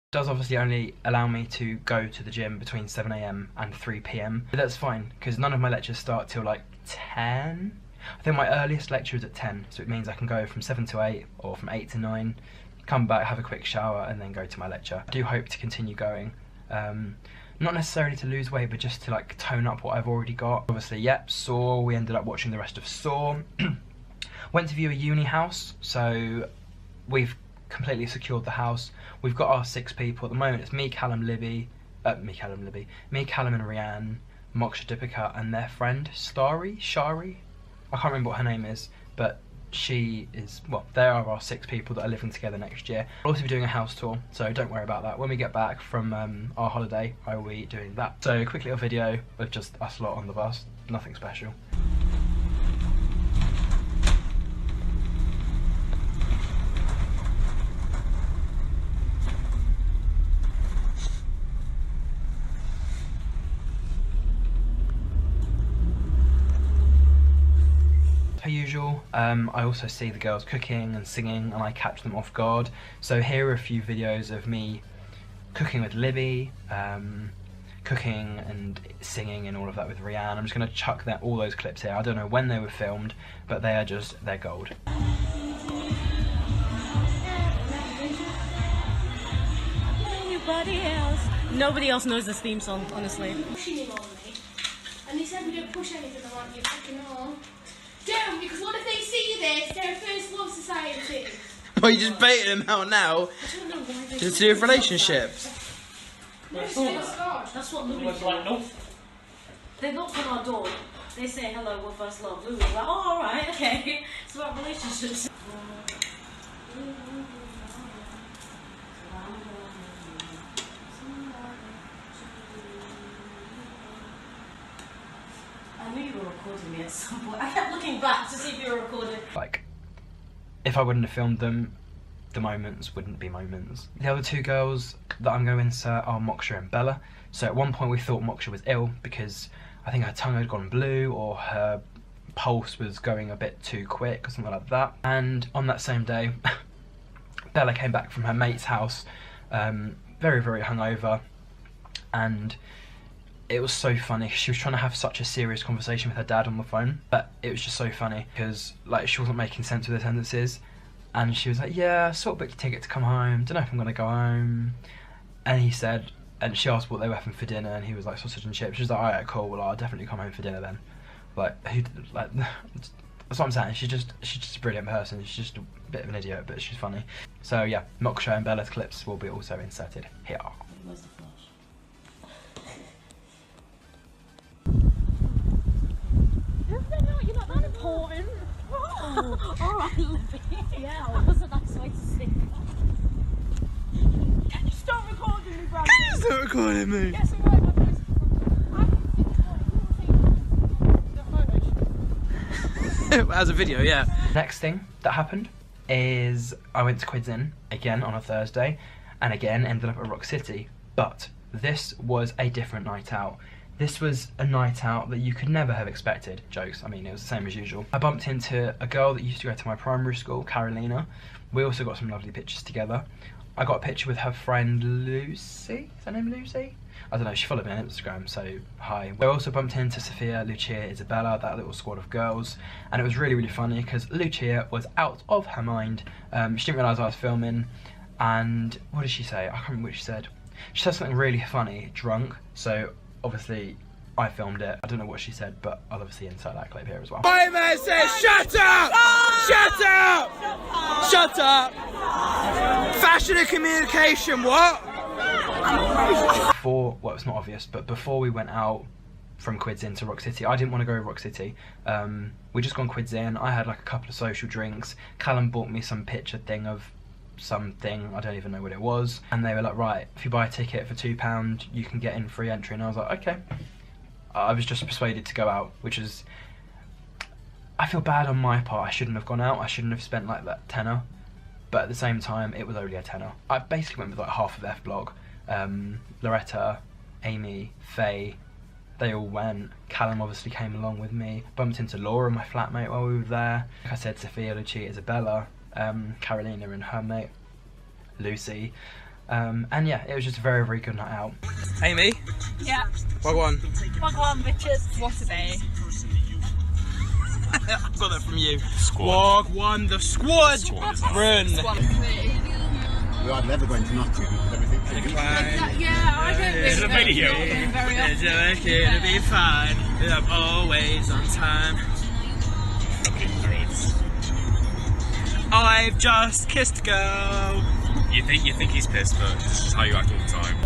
Does obviously only allow me to go to the gym between 7 AM and 3 PM. But that's fine, because none of my lectures start till like 10. I think my earliest lecture is at 10, so it means I can go from 7 to 8 or from 8 to 9, come back, have a quick shower, and then go to my lecture. I do hope to continue going. Not necessarily to lose weight, but just to like tone up what I've already got. Obviously, yep, Saw, we ended up watching the rest of Saw. Went to view a uni house, so we've completely secured the house. We've got our 6 people at the moment. It's me, Callum, Libby, me, Callum, and Rianne, Moksha, Deepika, and their friend Shari. I can't remember what her name is, but she is, well, there are our 6 people that are living together next year. We'll also be doing a house tour, so don't worry about that. When we get back from our holiday, I will be doing that. So a quick little video of just us lot on the bus, nothing special. Per usual, I also see the girls cooking and singing and I catch them off guard. So here are a few videos of me cooking with Libby, cooking and singing and all of that with Rianne. I'm just going to chuck all those clips here. I don't know when they were filmed, but they're gold. Anybody else? Nobody else knows this theme song, honestly. Pushing him on me, and they said we don't push anything. I'm like, you fucking all. Don't, because what if they see this? They're a first love society. Well, you just baiting them out now. I don't know why they Just to do with relationships. No, it's no Scotch. That's what Louis did. They knock on our door. They say, hello, we're first love. Louis was like, oh, alright, okay. It's about relationships. I knew you were recording me at some point. I kept looking back to see if you were recording. Like, if I wouldn't have filmed them, the moments wouldn't be moments. The other 2 girls that I'm going to insert are Moksha and Bella. So at one point we thought Moksha was ill because I think her tongue had gone blue or her pulse was going a bit too quick or something like that. And on that same day, Bella came back from her mate's house, very, very hungover, and it was so funny. She was trying to have such a serious conversation with her dad on the phone, but it was just so funny because like she wasn't making sense with her sentences, and she was like, yeah, I sort of booked a ticket to come home, don't know if I'm gonna go home. And he said, and she asked what they were having for dinner, and he was like, sausage and chips. She was like, alright, cool, well I'll definitely come home for dinner then. Like, like that's what I'm saying, she's just a brilliant person. She's just a bit of an idiot, but she's funny. So yeah, Moksha and Bella's clips will be also inserted here. Where's the flash? You're not that important. Oh, alright, Libby. Yeah, that was a nice way to say that. Can you stop recording me, Brad? Can you stop recording me? Yes, I'm right, my voice. As a video, yeah. Next thing that happened is I went to Quids Inn again on a Thursday, and again ended up at Rock City. But this was a different night out. This was a night out that you could never have expected. Jokes, I mean, it was the same as usual. I bumped into a girl that used to go to my primary school, Carolina. We also got some lovely pictures together. I got a picture with her friend Lucy. Is her name Lucy? I don't know, she followed me on Instagram, so hi. I also bumped into Sophia, Lucia, Isabella, that little squad of girls, and it was really, really funny because Lucia was out of her mind. She didn't realise I was filming, and what did she say? I can't remember what she said. She said something really funny, drunk, so obviously I filmed it. I don't know what she said, but I'll obviously insert that clip here as well. My man says shut up! Shut up! Shut up! Fashion and communication, what? Before, well, it's not obvious, but before we went out from Quids Inn to Rock City, I didn't want to go to Rock City. We just gone Quids Inn. I had like a couple of social drinks. Callum bought me some picture thing of something, I don't even know what it was, and they were like, right, if you buy a ticket for £2 you can get in free entry, and I was like, okay. I was just persuaded to go out, which is, I feel bad on my part. I shouldn't have gone out. I shouldn't have spent like that tenner, but at the same time it was only a tenner. I basically went with like half of F Block. Loretta, Amy, Faye, they all went. Callum obviously came along with me. Bumped into Laura, my flatmate, while we were there. Like I said, Sophia, Lucia, Isabella, Carolina and her mate, Lucy. And yeah, it was just a very, very good night out. Amy? Yeah. Wagwan. Wagwan, bitches. What a day. I got that from you. Wagwan, the squad! Run! We are never going to Nottingham with everything. Yeah, I don't think It's a video. very often. It's okay to be fine. I'm always on time. I've just kissed a girl. You think he's pissed, but this is how you act all the time.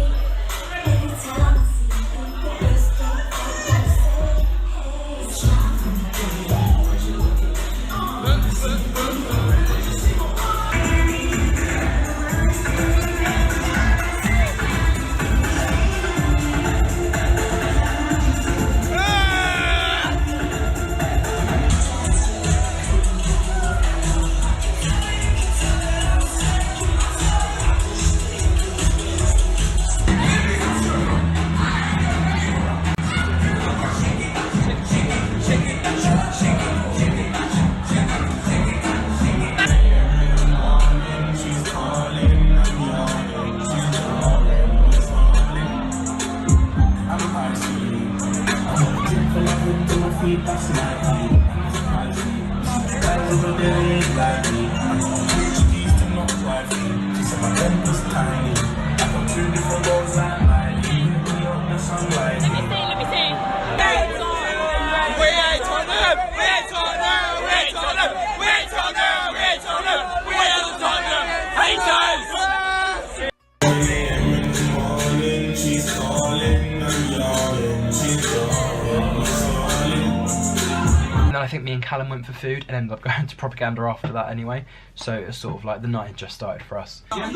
And then I think me and Callum went for food and ended up going to propaganda after that anyway. So it's sort of like the night had just started for us. Chicken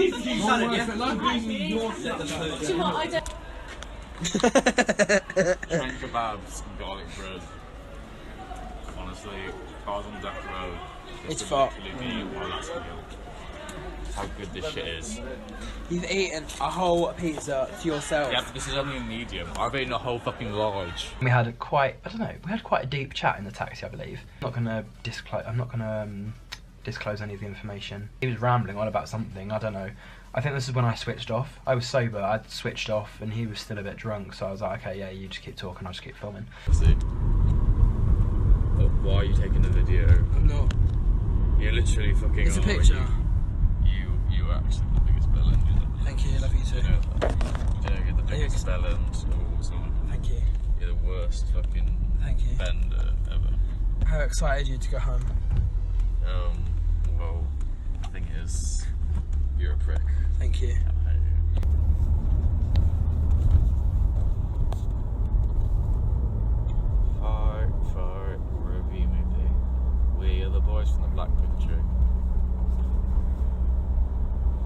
kebabs and garlic bread. Honestly, if I was on death row, It's would fucked. literally be my last meal. How good this shit is. You've eaten a whole pizza to yourself. Yeah, but this is only a medium. I've eaten a whole fucking large. We had quite a deep chat in the taxi, I believe. I'm not gonna disclose any of the information. He was rambling on about something, I don't know. I think this is when I switched off. I was sober, I'd switched off, and he was still a bit drunk, so I was like, okay, yeah, you just keep talking, I'll just keep filming. See? But why are you taking the video? I'm not. You're literally fucking. It's a picture. You are actually the biggest bellend. Thank you, love you too. You know that. You know, you're the biggest bellend of all time. Thank you. You're the worst fucking Thank you. bender ever. How excited are you to go home? Well, the thing is, you're a prick. Thank you. I hate you. Fight, review movie. We are the boys from the Black Picture.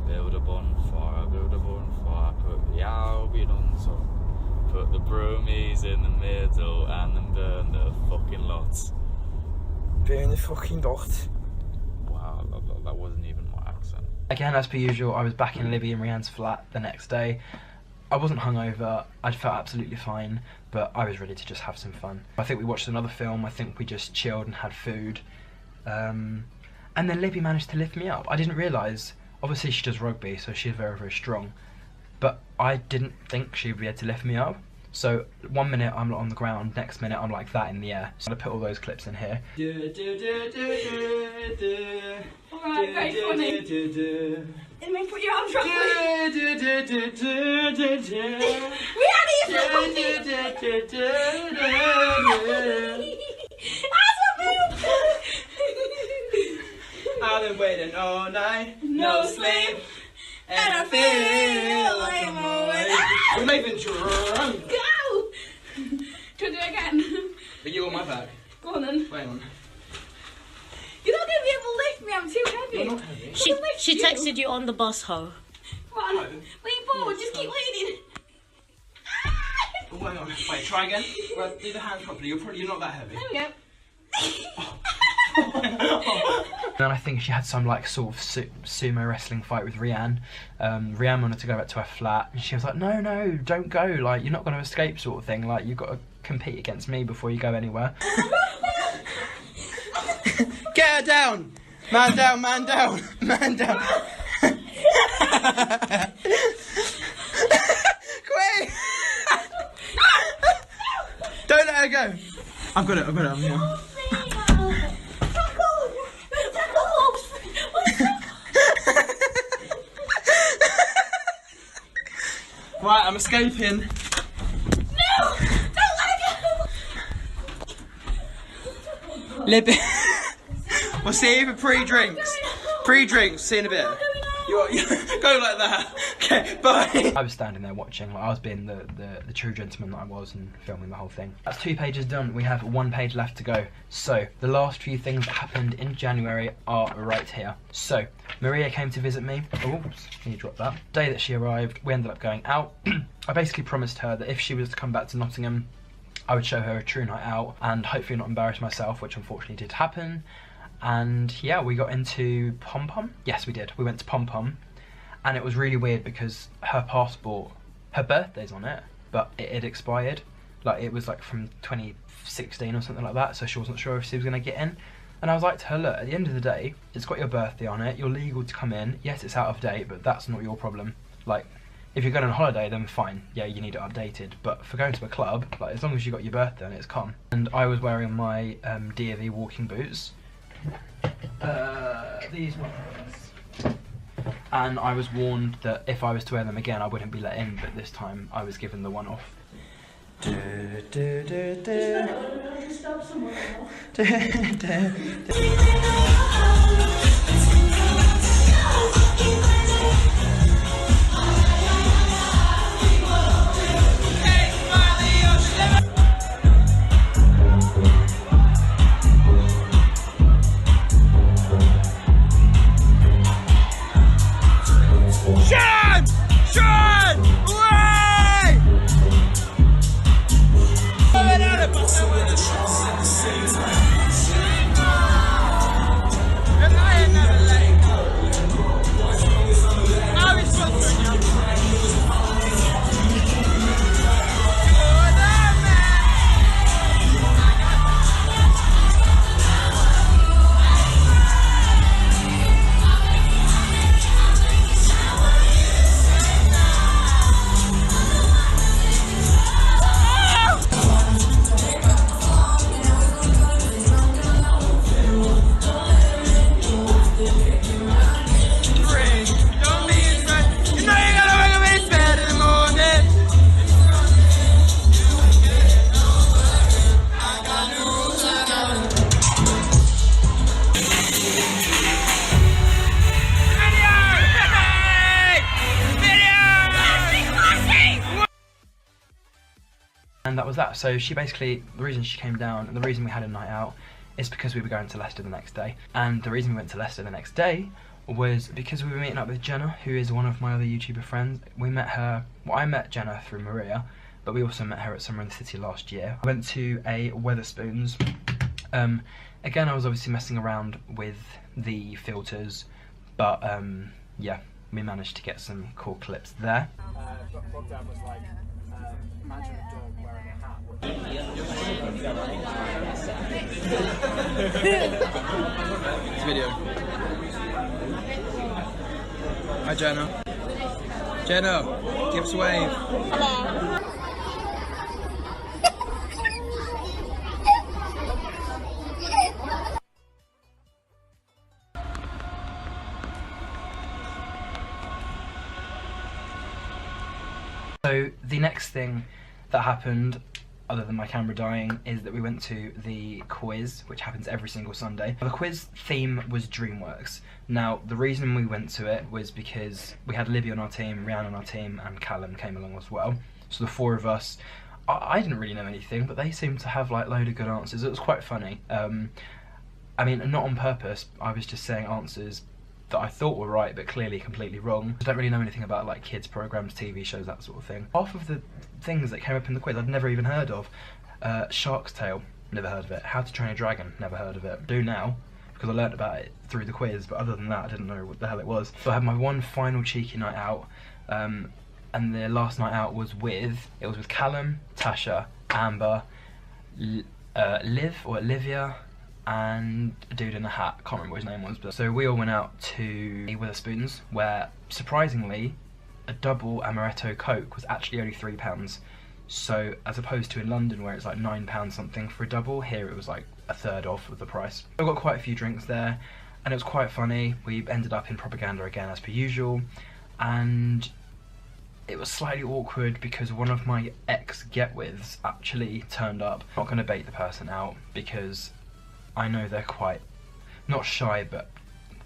Build a bonfire, put the Albion on top. Put the broomies in the middle and then burn the fucking lots. Burn the fucking dot. Wow, that wasn't even my accent. Again, as per usual, I was back in Libby and Rianne's flat the next day. I wasn't hungover, I felt absolutely fine, but I was ready to just have some fun. I think we watched another film, I think we just chilled and had food. And then Libby managed to lift me up. I didn't realise, obviously she does rugby, so she's very, very strong. But I didn't think she'd be able to lift me up. So 1 minute I'm on the ground, next minute I'm like that in the air. So I put all those clips in here. Alright, very funny. And then put your arms properly. We had I've been waiting all night, No sleep, and I feel like I'm always- We're not even drunk. Go! Can we do it again? Are you on my back? Go on then. Wait on. You're not going to be able to lift me, I'm too heavy. You're not heavy. She texted you on the bus, ho. Come on, lean forward, just keep leaning. Oh, hang on. Wait, try again. Well, do the hands properly. You're not that heavy. There we go. Then I think she had some like sort of sumo wrestling fight with Rianne. Rianne wanted to go back to her flat and she was like, no, don't go, like you're not going to escape sort of thing, like you've got to compete against me before you go anywhere. Get her down! Man down, man down, man down. Quick! Don't let her go. I've got it, I'm here. Right, I'm escaping. No! Don't let her go! Libby. We'll see you for pre-drinks. Pre-drinks, see you in a bit. You go like that. Okay, bye. I was standing there watching, like I was being the true gentleman that I was and filming the whole thing. That's 2 pages done. We have 1 page left to go. So, the last few things that happened in January are right here. So, Maria came to visit me. Oops, can you drop that? The day that she arrived, we ended up going out. I basically promised her that if she was to come back to Nottingham, I would show her a true night out and hopefully not embarrass myself, which unfortunately did happen. And yeah, we got into Pom Pom. Yes, we did. We went to Pom Pom, and it was really weird because her passport, her birthday's on it, but it had expired. Like it was like from 2016 or something like that, so she wasn't sure if she was gonna get in. And I was like to her, look, at the end of the day, it's got your birthday on it, you're legal to come in. Yes, it's out of date, but that's not your problem. Like, if you're going on holiday, then fine, yeah, you need it updated. But for going to a club, like as long as you got your birthday on it, it's calm. And I was wearing my DAV walking boots. These ones. And I was warned that if I was to wear them again, I wouldn't be let in, but this time I was given the one off. And that was that. So she basically, the reason she came down and the reason we had a night out is because we were going to Leicester the next day. And the reason we went to Leicester the next day was because we were meeting up with Jenna, who is one of my other YouTuber friends. We met her, well, I met Jenna through Maria, but we also met her at Summer in the City last year. I went to a Wetherspoons. Again, I was obviously messing around with the filters, but yeah, we managed to get some cool clips there. Bogdan was like, imagine a dog wearing a hat. This video. Hi Jenna. Jenna, give us a wave. Hello. So the next thing that happened, other than my camera dying, is that we went to the quiz, which happens every single Sunday. The quiz theme was DreamWorks. Now, the reason we went to it was because we had Libby on our team, Rhiannon on our team, and Callum came along as well. So the 4 of us, I didn't really know anything, but they seemed to have like load of good answers. It was quite funny. I mean, not on purpose, I was just saying answers that I thought were right, but clearly completely wrong. I don't really know anything about like kids programs, TV shows, that sort of thing. Half of the things that came up in the quiz I'd never even heard of. Shark's Tale, never heard of it. How to Train a Dragon, never heard of it. Do now, because I learnt about it through the quiz, but other than that I didn't know what the hell it was. So I had my one final cheeky night out, and the last night out was with Callum, Tasha, Amber, Liv or Olivia, and a dude in a hat, can't remember what his name was. But so we all went out to Wetherspoons, where surprisingly, a double amaretto Coke was actually only £3. So as opposed to in London where it's like £9 something for a double, here it was like a third off of the price. I got quite a few drinks there, and it was quite funny. We ended up in Propaganda again as per usual, and it was slightly awkward because one of my ex-get-withs actually turned up. I'm not going to bait the person out because I know they're quite, not shy, but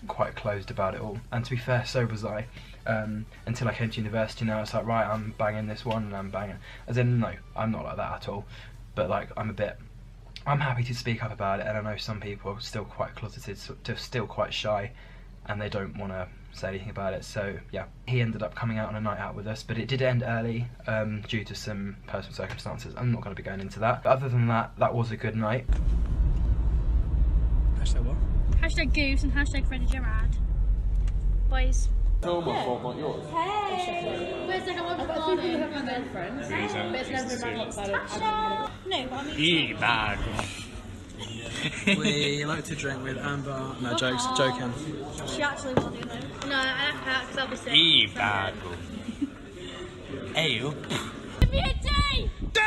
quite closed about it all. And to be fair, so was I. Until I came to university. Now it's like, right, I'm banging this one and I'm banging, as in, no, I'm not like that at all, but like I'm happy to speak up about it, and I know some people are still quite closeted, still quite shy, and they don't want to say anything about it. So yeah, he ended up coming out on a night out with us, but it did end early due to some personal circumstances. I'm not going to be going into that, but other than that, that was a good night. Hashtag what? Hashtag Goose and hashtag Freddie Gerard. Boys. No, my fault, not yours. Hey! Wait a second, I'm recording. Have my girlfriends. But it's never been my Tasha! No, but I mean... bag. We like to drink with Amber. No, jokes, joking. She actually will do though. No, I like her because I'll be sick. Bag. Ew. Give me a D! D! Give me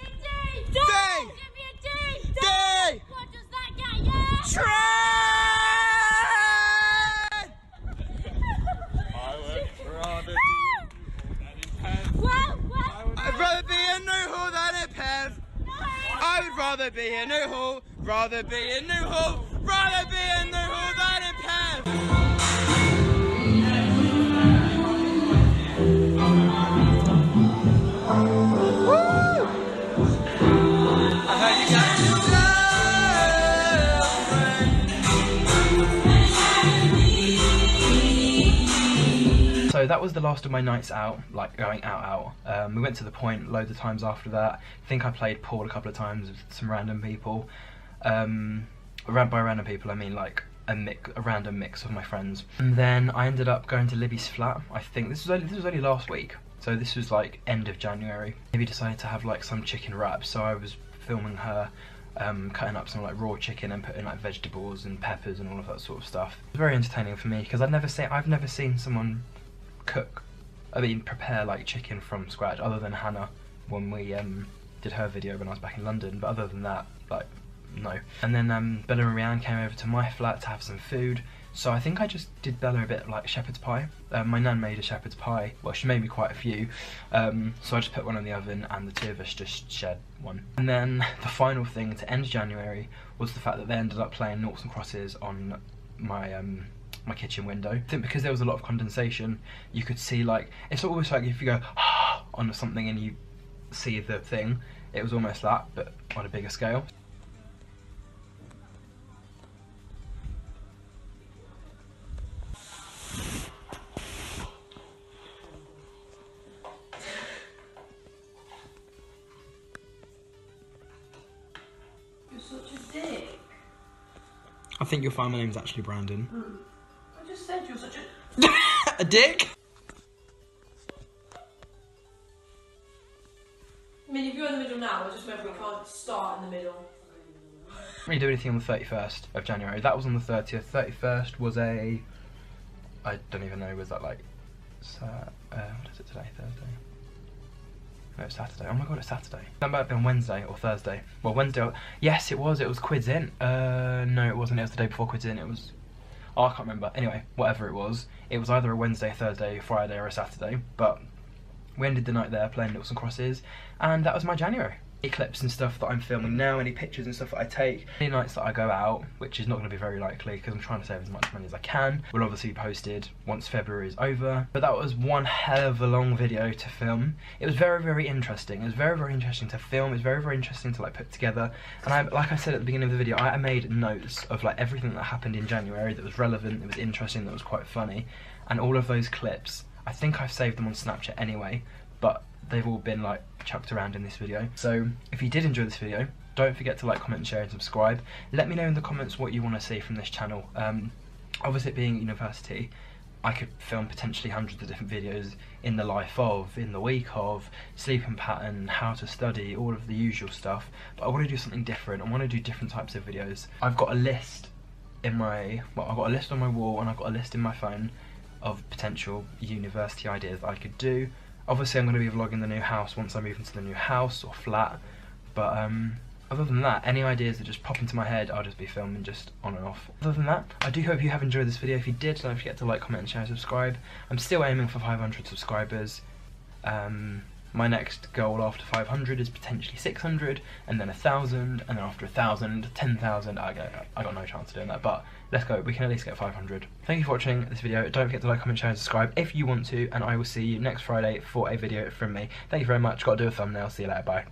a D! D! Give me a D! D! What does that get you? Train! I'd rather be in Newhall than in Penn. I would rather be in Newhall, rather be in Newhall, rather be in Newhall than in Penn. So that was the last of my nights out, like going out. We went to the Point loads of times after that. I think I played pool a couple of times with some random people. By random people I mean like a random mix of my friends. And then I ended up going to Libby's flat. I think this was only last week, so this was like end of January. Libby decided to have like some chicken wraps, so I was filming her cutting up some like raw chicken and putting like vegetables and peppers and all of that sort of stuff. It was very entertaining for me because I've never seen someone prepare like chicken from scratch, other than Hannah when we did her video when I was back in London, but other than that, like, no. And then Bella and Rianne came over to my flat to have some food, so I think I just did Bella a bit of like shepherd's pie. My nan made a shepherd's pie, well, she made me quite a few, so I just put one in the oven and the two of us just shared one. And then the final thing to end January was the fact that they ended up playing noughts and crosses on my my kitchen window. I think because there was a lot of condensation, you could see like, it's almost like if you go on something and you see the thing, it was almost that, but on a bigger scale. You're such a dick. I think you'll find my name's actually Brandon. I just said you're such a... A dick? I mean, if you're in the middle now, it's just maybe we can't start in the middle. I didn't really do anything on the 31st of January. That was on the 30th. 31st was a... I don't even know, was that like... what is it today? Thursday? No, it's Saturday. Oh my god, it's Saturday. That might have been Wednesday or Thursday. Well, Wednesday... Yes, it was. It was Quids In. No, it wasn't. It was the day before Quids In. It was... Oh, I can't remember. Anyway, whatever it was either a Wednesday, Thursday, Friday or a Saturday, but we ended the night there playing noughts and crosses, and that was my January. Any clips and stuff that I'm filming now, any pictures and stuff that I take, any nights that I go out, which is not going to be very likely because I'm trying to save as much money as I can, will obviously be posted once February is over. But that was one hell of a long video to film. It was very, very interesting. It was very, very interesting to film. It was very, very interesting to like put together. And like I said at the beginning of the video, I made notes of like everything that happened in January that was relevant, that was interesting, that was quite funny. And all of those clips, I think I've saved them on Snapchat anyway, but they've all been like chucked around in this video. So if you did enjoy this video, don't forget to like, comment, share and subscribe. Let me know in the comments what you want to see from this channel. Obviously being at university, I could film potentially hundreds of different videos in the life of, in the week of, sleeping pattern, how to study, all of the usual stuff, but I want to do something different. I want to do different types of videos. I've got a list in my, well, I've got a list on my wall and I've got a list in my phone of potential university ideas that I could do. Obviously I'm going to be vlogging the new house once I move into the new house or flat, but other than that, any ideas that just pop into my head, I'll just be filming just on and off. Other than that, I do hope you have enjoyed this video. If you did, don't forget to like, comment and share and subscribe. I'm still aiming for 500 subscribers. My next goal after 500 is potentially 600, and then 1,000, and then after 1,000, 10,000. I got no chance of doing that, but let's go. We can at least get 500. Thank you for watching this video. Don't forget to like, comment, share, and subscribe if you want to, and I will see you next Friday for a video from me. Thank you very much. Got to do a thumbnail. See you later. Bye.